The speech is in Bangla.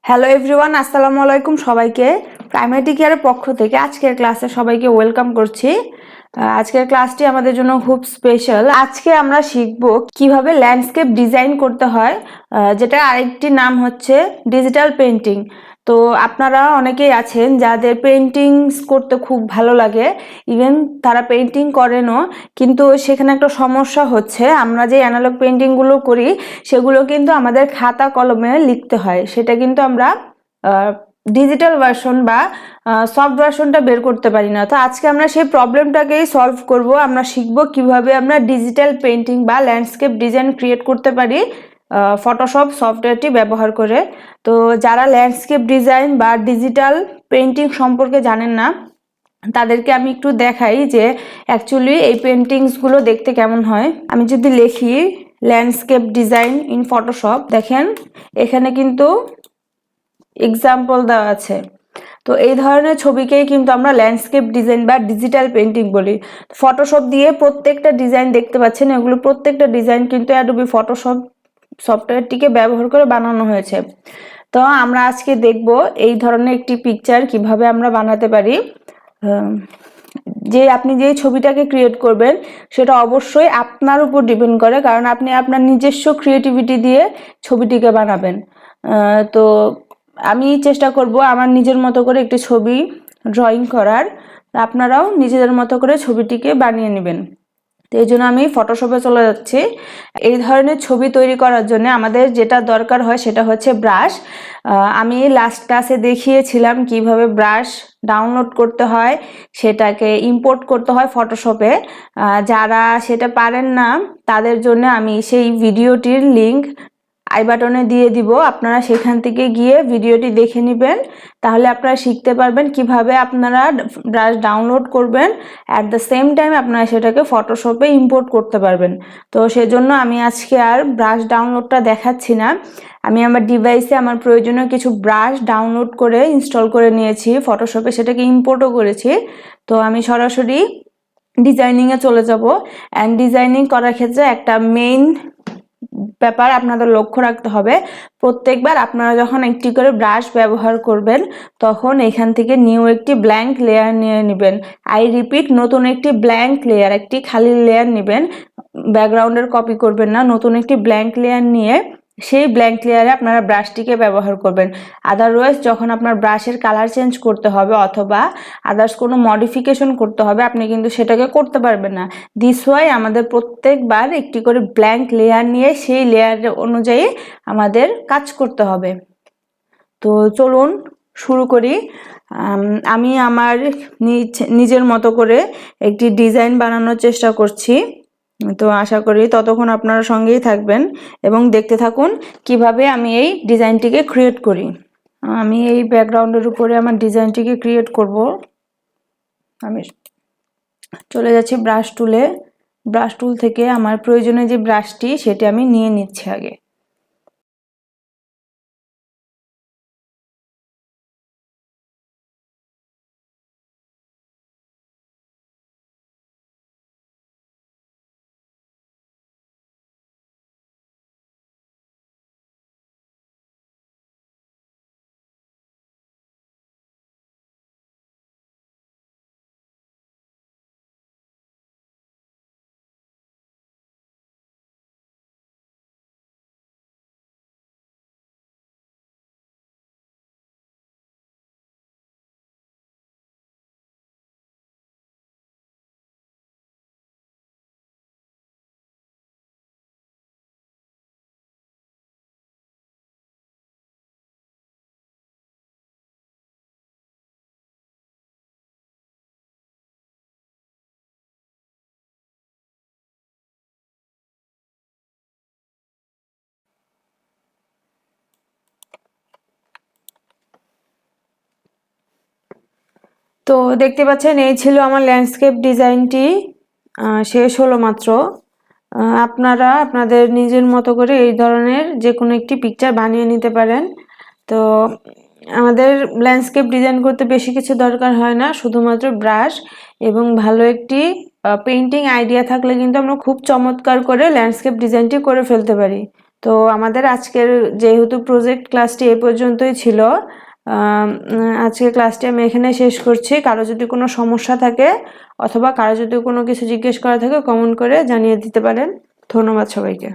হ্যালো এভরিওয়ান, আসসালামু আলাইকুম সবাইকে। প্রাইমারি কেয়ারের পক্ষ থেকে আজকের ক্লাসে সবাইকে ওয়েলকাম করছি। আজকের ক্লাসটি আমাদের জন্য খুব স্পেশাল। আজকে আমরা শিখব কিভাবে ল্যান্ডস্কেপ ডিজাইন করতে হয়, যেটা আরেকটি নাম হচ্ছে ডিজিটাল পেইন্টিং। তো আপনারা অনেকেই আছেন যাদের পেইন্টিংস করতে খুব ভালো লাগে, ইভেন তারা পেইন্টিং করেনও, কিন্তু সেখানে একটা সমস্যা হচ্ছে, আমরা যে অ্যানালগ পেইন্টিংগুলো করি সেগুলো কিন্তু আমাদের খাতা কলমে লিখতে হয়, সেটা কিন্তু আমরা ডিজিটাল ভার্সন বা সফট ভার্সনটা বের করতে পারি না। তো আজকে আমরা সেই প্রবলেমটাকেই সলভ করব। আমরা শিখব কিভাবে আমরা ডিজিটাল পেইন্টিং বা ল্যান্ডস্কেপ ডিজাইন ক্রিয়েট করতে পারি ফটোশপ সফটওয়্যারটি ব্যবহার করে। তো যারা ল্যান্ডস্কেপ ডিজাইন বা ডিজিটাল পেইন্টিং সম্পর্কে জানেন না, তাদেরকে আমি একটু দেখাই যে অ্যাকচুয়ালি এই পেইন্টিংসগুলো দেখতে কেমন হয়। আমি যদি লিখি ল্যান্ডস্কেপ ডিজাইন ইন ফটোশপ, দেখেন এখানে কিন্তু এক্সাম্পল দেওয়া আছে। তো এই ধরনের ছবিকেই কিন্তু আমরা ল্যান্ডস্কেপ ডিজাইন বা ডিজিটাল পেইন্টিং বলি। ফটোশপ দিয়ে প্রত্যেকটা ডিজাইন দেখতে পাচ্ছেন, এগুলো প্রত্যেকটা ডিজাইন কিন্তু অ্যাডোবি ফটোশপ সফটওয়্যারটিকে ব্যবহার করে বানানো হয়েছে। তো আমরা আজকে দেখব এই ধরনের একটি পিকচার কিভাবে আমরা বানাতে পারি। যে আপনি যে ছবিটাকে ক্রিয়েট করবেন সেটা অবশ্যই আপনার উপর ডিপেন্ড করে, কারণ আপনি আপনার নিজস্ব ক্রিয়েটিভিটি দিয়ে ছবিটিকে বানাবেন। তো আমি চেষ্টা করব আমার নিজের মতো করে একটি ছবি ড্রয়িং করার, আপনারাও নিজেদের মতো করে ছবিটিকে বানিয়ে নেবেন। তো এই জন্য আমি ফটোশপে চলে যাচ্ছি। এই ধরনের ছবি তৈরি করার জন্য আমাদের যেটা দরকার হয় সেটা হচ্ছে ব্রাশ। আমি লাস্ট ক্লাসে দেখিয়েছিলাম কিভাবে ব্রাশ ডাউনলোড করতে হয়, সেটাকে ইম্পোর্ট করতে হয় ফটোশপে। যারা সেটা পারেন না তাদের জন্য আমি সেই ভিডিওটির লিঙ্ক আই বাটনে দিয়ে দিব, আপনারা সেখান থেকে গিয়ে ভিডিওটি দেখে নেবেন। তাহলে আপনারা শিখতে পারবেন কিভাবে আপনারা ব্রাশ ডাউনলোড করবেন, অ্যাট দ্য সেম টাইম আপনারা সেটাকে ফটোশপে ইম্পোর্ট করতে পারবেন। তো সেজন্য আমি আজকে আর ব্রাশ ডাউনলোডটা দেখাচ্ছি না। আমি আমার ডিভাইসে আমার প্রয়োজনীয় কিছু ব্রাশ ডাউনলোড করে ইনস্টল করে নিয়েছি ফটোশপে, সেটাকে ইম্পোর্টও করেছি। তো আমি সরাসরি ডিজাইনিংয়ে চলে যাব। অ্যান্ড ডিজাইনিং করার ক্ষেত্রে একটা মেইন ব্যাপার আপনাদের লক্ষ্য রাখতে হবে, প্রত্যেকবার আপনারা যখন একটি করে ব্রাশ ব্যবহার করবেন তখন এখান থেকে নিউ একটি ব্ল্যাঙ্ক লেয়ার নিয়ে নেবেন। আই রিপিট, নতুন একটি ব্ল্যাঙ্ক লেয়ার, একটি খালি লেয়ার নেবেন, ব্যাকগ্রাউন্ডের কপি করবেন না। নতুন একটি ব্ল্যাঙ্ক লেয়ার নিয়ে সেই ব্ল্যাঙ্ক লেয়ারে আপনারা ব্রাশটিকে ব্যবহার করবেন। আদারওয়াইজ যখন আপনার ব্রাশের কালার চেঞ্জ করতে হবে অথবা আদার্স কোনো মডিফিকেশন করতে হবে, আপনি কিন্তু সেটাকে করতে পারবেন না। দিস ওয়াই আমাদের প্রত্যেকবার একটি করে ব্ল্যাঙ্ক লেয়ার নিয়ে সেই লেয়ার অনুযায়ী আমাদের কাজ করতে হবে। তো চলুন শুরু করি। আমি আমার নিজের মতো করে একটি ডিজাইন বানানোর চেষ্টা করছি। তো আশা করি ততক্ষণ আপনারা সঙ্গেই থাকবেন এবং দেখতে থাকুন কিভাবে আমি এই ডিজাইনটিকে ক্রিয়েট করি। আমি এই ব্যাকগ্রাউন্ডের উপরে আমার ডিজাইনটিকে ক্রিয়েট করব। আমি চলে যাচ্ছি ব্রাশ টুলে। ব্রাশ টুল থেকে আমার প্রয়োজনীয় যে ব্রাশটি সেটি আমি নিয়ে নিচ্ছি আগে। তো দেখতে পাচ্ছেন এই ছিল আমার ল্যান্ডস্কেপ ডিজাইনটি, শেষ হলো মাত্র। আপনারা আপনাদের নিজের মতো করে এই ধরনের যে কোনো একটি পিকচার বানিয়ে নিতে পারেন। তো আমাদের ল্যান্ডস্কেপ ডিজাইন করতে বেশি কিছু দরকার হয় না, শুধুমাত্র ব্রাশ এবং ভালো একটি পেইন্টিং আইডিয়া থাকলে কিন্তু আমরা খুব চমৎকার করে ল্যান্ডস্কেপ ডিজাইনটি করে ফেলতে পারি। তো আমাদের আজকের যেহেতু প্রজেক্ট ক্লাসটি এই পর্যন্তই ছিল, আজকের ক্লাসটি আমি এখানে শেষ করছি। কারো যদি কোনো সমস্যা থাকে অথবা কারো যদি কোনো কিছু জিজ্ঞেস করা থাকে কমেন্ট করে জানিয়ে দিতে পারেন। ধন্যবাদ সবাইকে।